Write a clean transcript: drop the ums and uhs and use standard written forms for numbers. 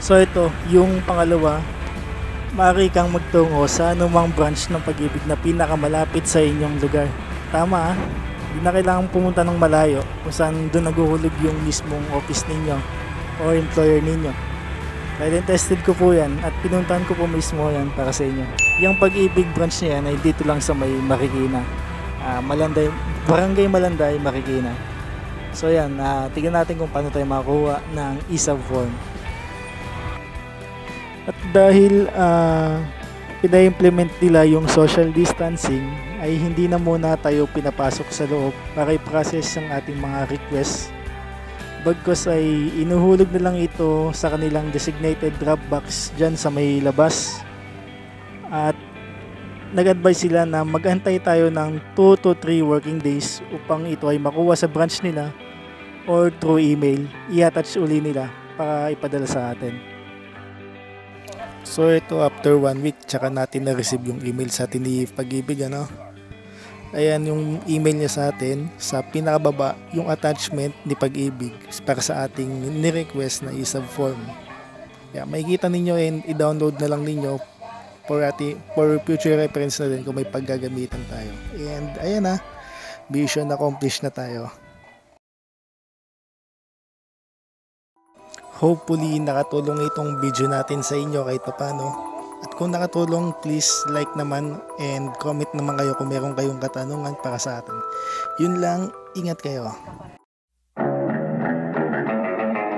So ito, yung pangalawa, maaari kang magtungo sa anumang branch ng Pag-ibig na pinakamalapit sa inyong lugar. Tama ah, hindi na kailangan pumunta ng malayo kung saan doon naguhulog yung mismong office ninyo o employer ninyo. Dahil tested ko po yan at pinuntahan ko po mismo yan para sa inyo. Yung Pag-ibig branch niya yan ay dito lang sa may Marikina. Malanday, Barangay Malanday, Marikina. So yan, tignan natin kung paano tayo makakuha ng ESAB form. At dahil pina-implement nila yung social distancing, ay hindi na muna tayo pinapasok sa loob para i-process ang ating mga requests. Bagkus ay inuhulog na lang ito sa kanilang designated drop box dyan sa may labas. At nag-advise sila na mag-antay tayo ng 2 to 3 working days upang ito ay makuha sa branch nila or through email. I-attach uli nila para ipadala sa atin. So ito, after 1 week tsaka natin na-receive yung email sa atin ni Pag-ibig, ano. Ayan yung email niya sa atin. Sa pinakababa yung attachment ni Pag-ibig para sa ating ni-request na ESAB form. Kaya makikita ninyo and i-download na lang ninyo for future reference na din kung may paggagamitan tayo. And ayan na, mission accomplished na tayo. Hopefully nakatulong itong video natin sa inyo kahit paano. At kung nakatulong, please like naman and comment naman kayo kung meron kayong katanungan para sa atin. Yun lang, ingat kayo.